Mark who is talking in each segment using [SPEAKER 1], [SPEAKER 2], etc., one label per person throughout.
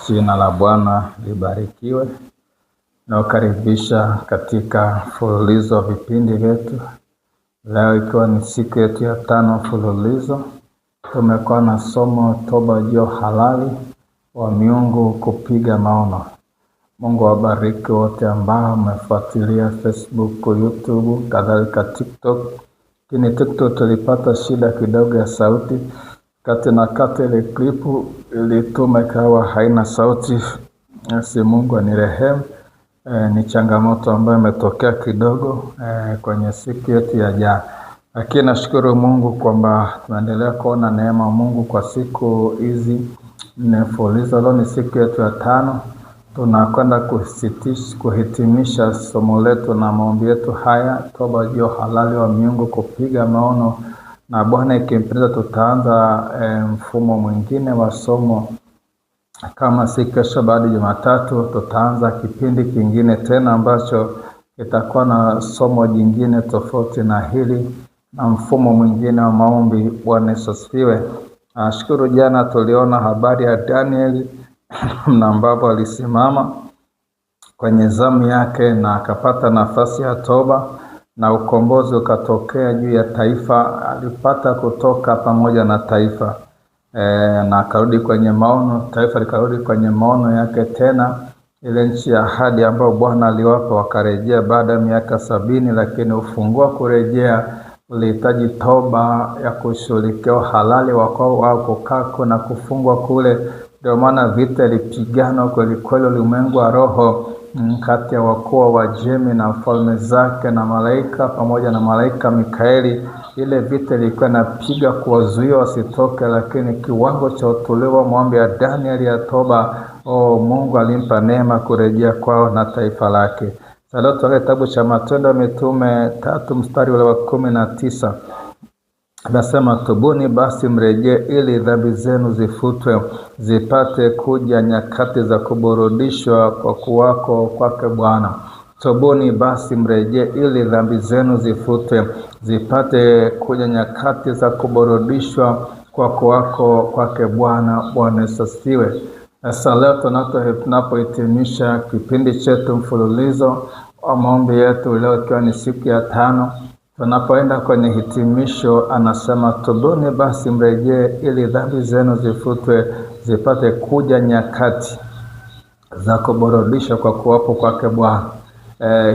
[SPEAKER 1] Jina la Bwana libarikiwe. Nawakaribisha katika mfululizo wa vipindi vyetu. Leo ikiwa ni siku yetu ya 5 mfululizo, tumekuwa na somo toba juu halali wa miungu kupiga maono. Mungu awabariki wote ambao wamefuatilia Facebook, YouTube, kadhalika TikTok. Kini TikTok tulipata shida kidogo ya sauti. Kati ile klipu ilituma ikawa haina sauti. Si Mungu anirehemu. Ni changamoto ambayo imetokea kidogo kwenye siku yetu ya jana. Lakini nashukuru Mungu kwamba tunaendelea kuona neema ya Mungu kwa siku hizi mfululizo. Leo ni siku yetu ya 5. Tunakwenda kuhitimisha somo letu na maombi yetu haya, toba juu halali wa miungu kupiga maono. Na Bwana ikimpendeza tutaanza mfumo mwingine wa somo. Kama si kesho, baada Jumatatu tutaanza kipindi kingine tena ambacho kitakuwa na somo jingine tofauti na hili na mfumo mwingine wa maombi. Bwana asifiwe. Nashukuru jana tuliona habari ya Daniel na ambapo alisimama kwenye zamu yake na akapata nafasi ya toba na ukombozi ukatokea juu ya taifa. Alipata kutoka pamoja na taifa na akarudi kwenye maono. Taifa likarudi kwenye maono yake tena, ile nchi ya ahadi ambayo Bwana aliwapa, wakarejea baada ya miaka 70. Lakini ufungua kurejea ulihitaji toba ya kushughulikia halali wao kukako na kufungwa kule. Ndio maana vita ilipigana kweli kweli ulimwengu wa roho kati ya wakuu wa Wajemi na falme zake na malaika pamoja na malaika Mikaeli. Ile vita ilikuwa inapiga kuwazuia wasitoke, lakini kiwango cha utolewa maombi ya Daniel ya toba, Mungu alimpa neema kurejea kwao na taifa lake. Sasa tuangalie kitabu cha Matendo ya Mitume 3 mstari wa 19. Nasema, tubuni basi mrejee ili dhambi zenu zifutwe, zipate kuja nyakati za kuburudishwa kwa kuwako kwake Bwana. Tubuni basi mrejee ili dhambi zenu zifutwe, zipate kuja nyakati za kuburudishwa kwa kuwako kwake Bwana. Bwana asifiwe. Sasa leo tunapohitimisha kipindi chetu mfululizo wa maombi yetu, leo ikiwa ni siku ya 5. Tunapoenda kwenye hitimisho, anasema tubuni basi mrejee ili dhambi zenu zifutwe, zipate kuja nyakati za kuburudishwa kwa kuwapo kwake Bwana.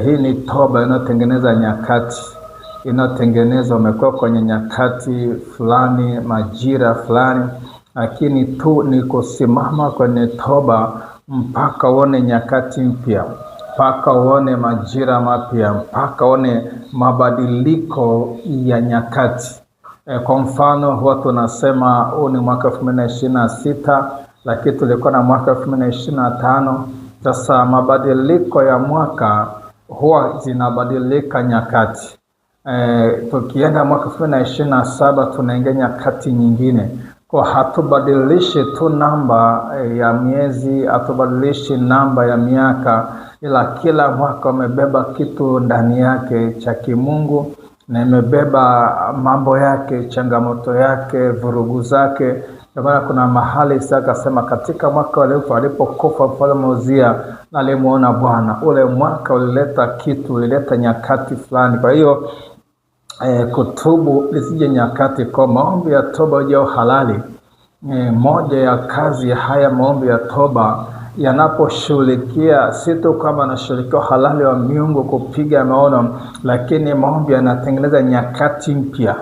[SPEAKER 1] Hii ni toba inayotengeneza nyakati, inayotengeneza umekuwa kwenye nyakati fulani, majira fulani, lakini tu ni kusimama kwenye toba mpaka uone nyakati mpya, mpaka uone majira mapya, mpaka uone mabadiliko ya nyakati. Kwa mfano, huwa tunasema huu ni mwaka 2026, lakini tulikuwa na mwaka 2025. Sasa mabadiliko ya mwaka huwa zinabadilika nyakati. Tukienda mwaka 2027 tunaingia nyakati nyingine. Kwa hatubadilishi tu namba ya miezi, hatubadilishi namba ya miaka, ila kila mwaka umebeba kitu ndani yake cha kimungu na imebeba mambo yake, changamoto yake, vurugu zake. Kwa maana kuna mahali sasa kasema katika mwaka alipokufa mfalme Uzia na alimuona Bwana, ule mwaka ulileta kitu, ulileta nyakati fulani. Kwa hiyo kutubu lisije nyakati. Kwa maombi ya toba juu halali, moja ya kazi ya haya maombi ya toba yanaposhughulikia si tu kama anashughulikia halali wa miungu kupiga maono, lakini maombi yanatengeneza nyakati mpya.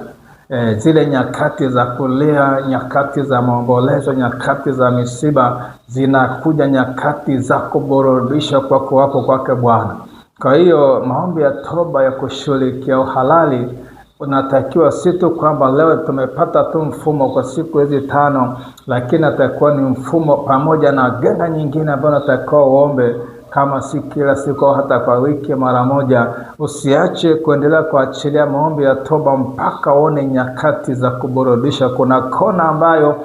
[SPEAKER 1] Zile nyakati za kulea, nyakati za maombolezo, nyakati za misiba, zinakuja nyakati za kuburudisha kwa kuwapo kwake Bwana. Kwa hiyo maombi ya toba ya kushughulikia halali unatakiwa si tu kwamba leo tumepata tu mfumo kwa siku hizi 5, lakini atakuwa ni mfumo pamoja na agenda nyingine ambayo natakiwa uombe, kama si kila siku hata kwa wiki mara moja. Usiache kuendelea kuachilia maombi ya toba mpaka uone nyakati za kuburudisha. Kuna kona ambayo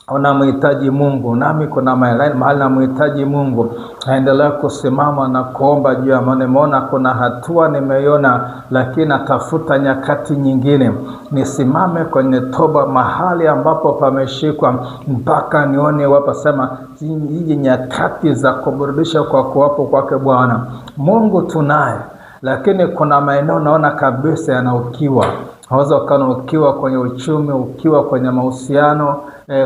[SPEAKER 1] unamhitaji Mungu, nami kuna mahali namhitaji Mungu, naendelea kusimama na kuomba juu ya maana nimeona kuna hatua nimeiona, lakini natafuta nyakati nyingine nisimame kwenye toba mahali ambapo pameshikwa mpaka nione wapasema hizi nyakati za kuburudisha kwa kuwapo kwake Bwana. Mungu tunaye, lakini kuna maeneo naona kabisa yana ukiwa. Unaweza ukawa ukiwa kwenye uchumi, ukiwa kwenye mahusiano,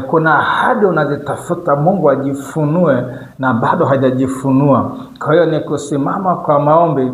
[SPEAKER 1] kuna ahadi unazitafuta Mungu ajifunue na bado hajajifunua. Kwa hiyo ni kusimama kwa maombi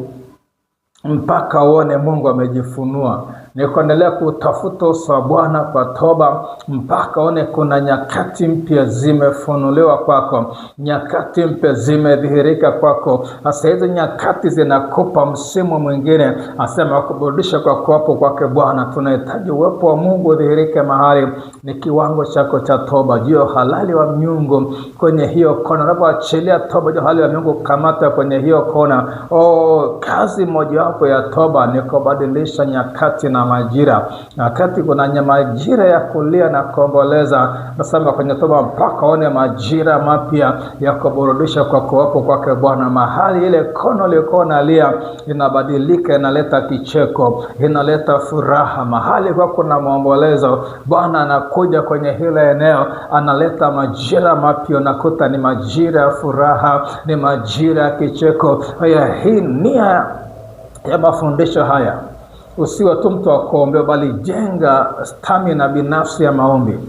[SPEAKER 1] mpaka uone Mungu amejifunua. Ni kuendelea kutafuta uso wa Bwana kwa toba mpaka uone kuna nyakati mpya zimefunuliwa kwako, nyakati mpya zimedhihirika kwako. Sasa hizo nyakati zinakupa msimu mwingine, asema kuburudisha kwa kuwapo kwake Bwana. Tunahitaji uwepo wa Mungu udhihirike mahali. Ni kiwango chako cha toba juu halali wa miungu kwenye hiyo kona. Unapoachilia toba juu halali wa miungu kamata kwenye hiyo kona. Kazi moja wapo ya toba ni kubadilisha nyakati na majira. Wakati kuna majira ya kulia na kuomboleza, nasema kwenye toba mpaka one majira mapya ya kuburudisha kwa kuwapo kwake Bwana. Mahali ile kono liko nalia inabadilika, inaleta kicheko, inaleta furaha. Mahali kwa kuna maombolezo, Bwana anakuja kwenye hile eneo, analeta majira mapya, nakuta ni majira ya furaha, ni majira ya kicheko. Hii nia ya mafundisho haya, usiwe tu mtu wa kuombea, bali jenga stamina binafsi ya maombi.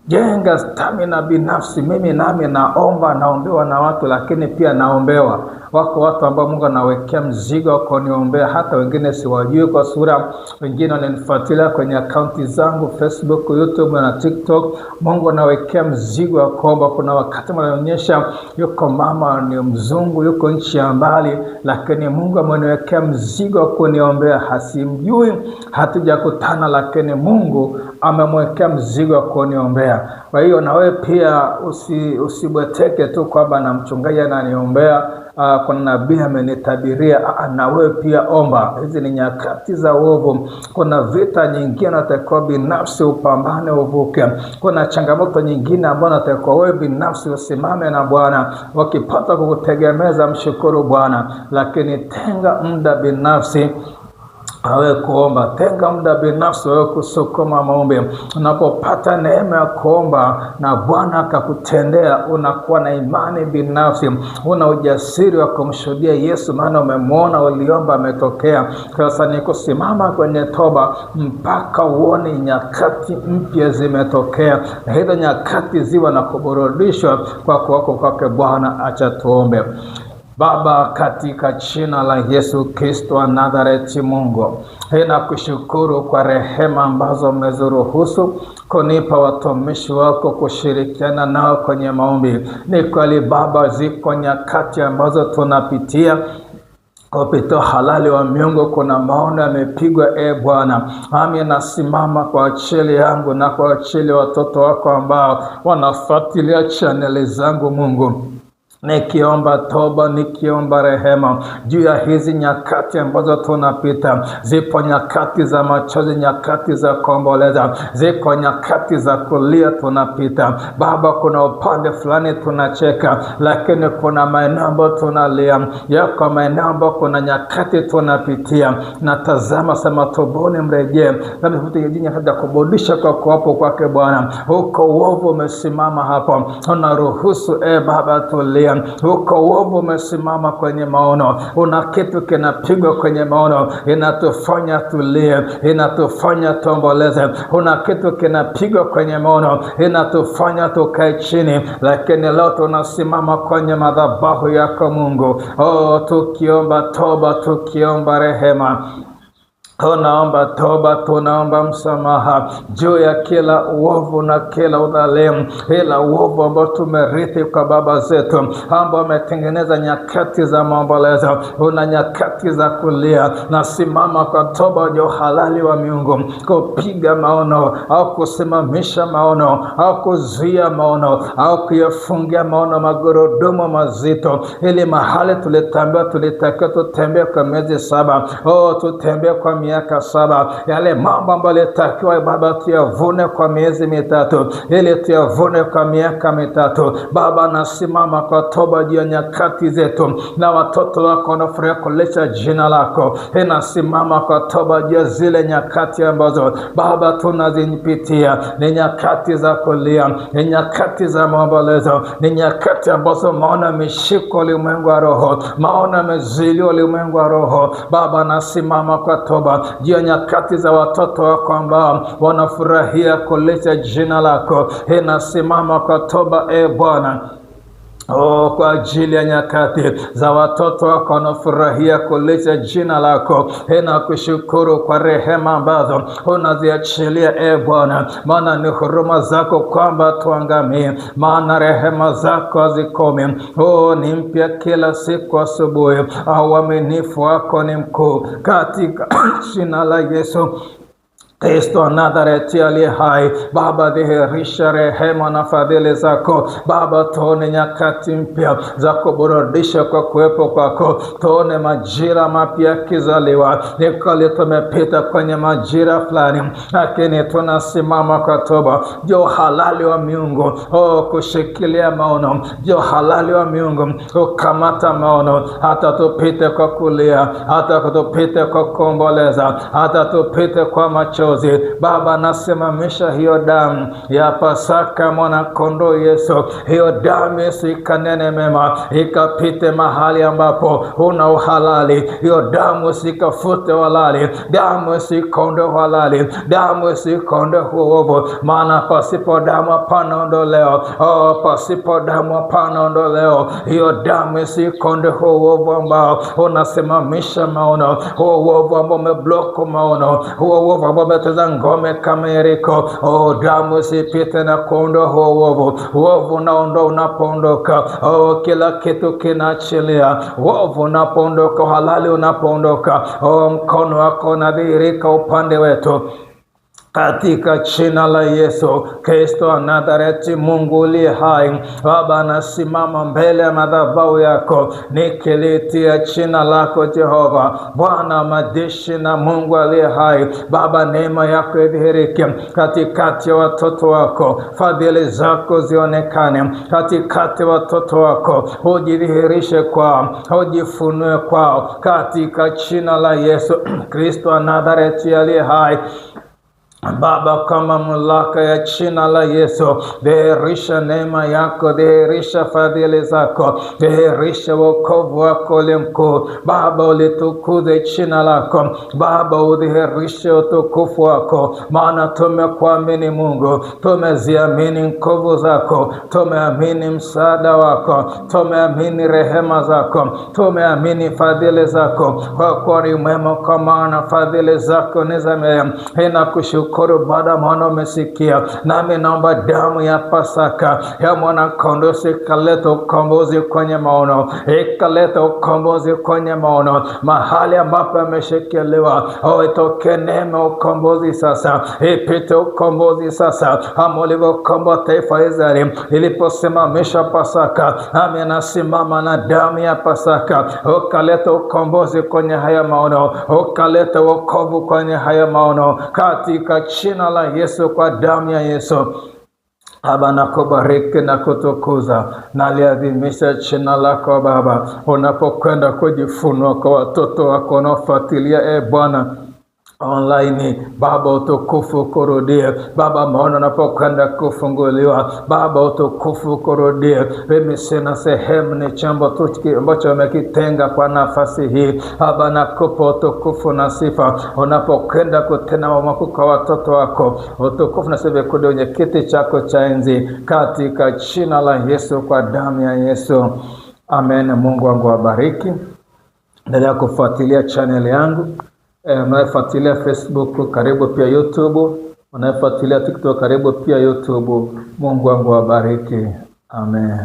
[SPEAKER 1] Jenga stamina binafsi. Mimi nami naombewa na watu, lakini pia naombewa. Wako watu ambao Mungu anawekea mzigo wa kuniombea, hata wengine siwajui kwa sura, wengine wananifuatilia kwenye akaunti zangu Facebook, YouTube na TikTok. Mungu anawekea mzigo wa kuomba. Kuna wakati mnaonyesha yuko mama ni mzungu, yuko nchi ya mbali, lakini Mungu ameniwekea mzigo wa kuniombea. Hasimjui, hatujakutana, lakini Mungu amemwekea mzigo wa kuniombea. Kwa hiyo na wewe pia usibweteke tu kwamba na mchungaji ananiombea, kuna nabii amenitabiria. Na wewe pia omba. Hizi ni nyakati za uovu. Kuna vita nyingine unatakiwa binafsi upambane uvuke. Kuna changamoto nyingine ambayo unatakiwa wewe binafsi usimame na Bwana. Wakipata kukutegemeza, mshukuru Bwana, lakini tenga muda binafsi wewe kuomba. Tenga muda binafsi wewe kusukuma maombi. Unapopata neema ya kuomba na Bwana akakutendea, unakuwa na imani binafsi, una ujasiri wa kumshuhudia Yesu, maana umemwona, uliomba, ametokea. Sasa ni kusimama kwenye toba mpaka uone nyakati mpya zimetokea, na hizo nyakati ziwa na kuburudishwa kwa kuwako kwake Bwana. Acha tuombe. Baba, katika jina la Yesu Kristo wa Nazareti, Mungu, ninakushukuru kwa rehema ambazo umeziruhusu kunipa watumishi wako kushirikiana nao kwenye maombi. Ni kweli Baba, ziko nyakati ambazo tunapitia kupita halali wa miungu, kuna maono yamepigwa. Bwana, nami nasimama kwa ajili yangu na kwa ajili watoto wako ambao wanafuatilia chaneli zangu Mungu, nikiomba toba, nikiomba rehema juu ya hizi nyakati ambazo tunapita. Zipo nyakati za machozi, nyakati za kuomboleza, ziko nyakati za kulia tunapita. Baba, kuna upande fulani tunacheka, lakini kuna maeneo ambayo tunalia. Yako maeneo ambayo kuna nyakati tunapitia. Natazama, sema tubuni, mrejee. Nami nyakati ya kuburudisha kwa kuwapo kwake Bwana. Huko uovu umesimama hapo, unaruhusu Baba tulia. Huko uovu umesimama kwenye maono, una kitu kinapigwa kwenye maono, inatufanya tulie, inatufanya tuomboleze. Una kitu kinapigwa kwenye maono, inatufanya tukae chini, lakini leo tunasimama kwenye madhabahu yako Mungu, tukiomba toba, tukiomba rehema. Tunaomba toba, tunaomba msamaha juu ya kila uovu na kila udhalimu, kila uovu ambao tumerithi kwa baba zetu, ambao wametengeneza nyakati za maombolezo, una nyakati za kulia. Nasimama kwa toba juu halali wa miungu, kupiga maono au kusimamisha maono au kuzuia maono au kuyafungia maono magurudumu mazito, ili mahali tulitakiwa tutembee kwa miezi 7, tutembee kwa miaka 7, yale mambo ambayo yalitakiwa Baba tuyavune kwa miezi mitatu, ili tuyavune kwa miaka mitatu. Baba, nasimama kwa toba juu ya nyakati zetu, na watoto wako wanafurahia kuleta jina lako. Nasimama kwa toba juu ya zile nyakati ambazo Baba tunazipitia, ni nyakati za kulia, ni nyakati za maombolezo, ni nyakati ambazo maona meshiko ulimwengu wa roho, maona mezilio ulimwengu wa roho. Baba, nasimama kwa toba juu ya nyakati za watoto wako ambao wanafurahia kuleta jina lako. Nasimama kwa toba Bwana, kwa ajili ya nyakati za watoto wako wanafurahia kuleta jina lako. Nakushukuru kwa rehema ambazo unaziachilia Bwana, maana ni huruma zako kwamba tuangamie, maana rehema zako hazikomi. Ni mpya kila siku asubuhi, uaminifu wako ni mkuu. Katika jina la Yesu Kristo wa Nazareti aliye hai, Baba, dhihirisha rehema na fadhili zako. Baba, tuone nyakati mpya za kuburudisha kwa kuwepo kwako. Tuone majira mapya yakizaliwa. Ni kweli tumepita kwenye majira fulani, lakini tunasimama kwa toba juu halali wa miungu, kushikilia maono, juu halali wa miungu, kukamata maono, hata tupite kwa kulia, hata tupite kwa kuomboleza, hata tupite kwa machozi. Baba, nasimamisha hiyo damu ya Pasaka mwana kondoo Yesu, hiyo damu Yesu ikanene mema, ikapite mahali ambapo una uhalali. Hiyo damu isikafute halali, damu isikonde halali, damu isikonde uovu, maana pasipo damu hapana ondoleo. Pasipo damu hapana ondoleo. Hiyo damu isikonde uovu ambao unasimamisha maono, uovu ambao umeblock maono, uovu ambao za ngome kama Yeriko. Damu sipite na kuondoa uovu. Uovu unaondoa unapoondoka. Kila kitu kinaachilia. Uovu unapoondoka, halali unapoondoka, mkono wako unadhihirika upande wetu. Katika jina la Yesu Kristo wa Nazareti, Mungu uliye hai, Baba, nasimama mbele ya madhabahu yako nikilitia jina lako Jehova, Bwana majeshi na Mungu aliye hai. Baba, neema yako idhihirike katikati ya watoto wako, fadhili zako zionekane katikati ya watoto wako, ujidhihirishe kwao, ujifunue kwao, katika jina la Yesu Kristo wa Nazareti aliye hai. Baba, kama mamlaka ya jina la Yesu, dhihirisha neema yako, dhihirisha fadhili zako, dhihirisha wokovu wako ule mkuu. Baba, ulitukuze jina lako. Baba, udhihirishe utukufu wako, maana tumekuamini Mungu, tumeziamini nguvu zako, tumeamini msaada wako, tumeamini rehema zako, tumeamini fadhili zako. Kwa kuwa ni mwema, kwa maana fadhili zako ni za milele. Ninakushukuru baada maana umesikia, nami naomba damu ya Pasaka ya mwana kondoo ikaleta ukombozi kwenye maono, ikaleta ukombozi kwenye maono, mahali ambapo ameshikiliwa. Itoke neema ukombozi sasa, ipite ukombozi sasa, kama ulivyokomboa taifa Israeli iliposimamisha Pasaka. Nami nasimama na damu ya Pasaka, ukaleta ukombozi kwenye haya maono, ukaleta wokovu kwenye haya maono, katika jina la Yesu, kwa damu ya Yesu. Baba, nakubariki na kutukuza, naliadhimisha jina lako Baba, unapokwenda kujifunua kwa watoto wako wanaofuatilia Bwana online. Baba, utukufu kurudie. Baba, maono napokwenda kufunguliwa, Baba, utukufu kurudie. Mimi sina sehemu, ni chambo tu ambacho umekitenga kwa nafasi hii. Baba, nakupa utukufu na sifa unapokwenda kutenda mambo kwa watoto wako. Utukufu na sifa kwenye kiti chako cha enzi, katika jina la Yesu, kwa damu ya Yesu. Amen. Mungu wangu wabariki. Endelea kufuatilia channel yangu. Mnafuatilia Facebook, karibu pia YouTube. Mnafuatilia TikTok, karibu pia YouTube. Mungu wangu wabariki. Amen.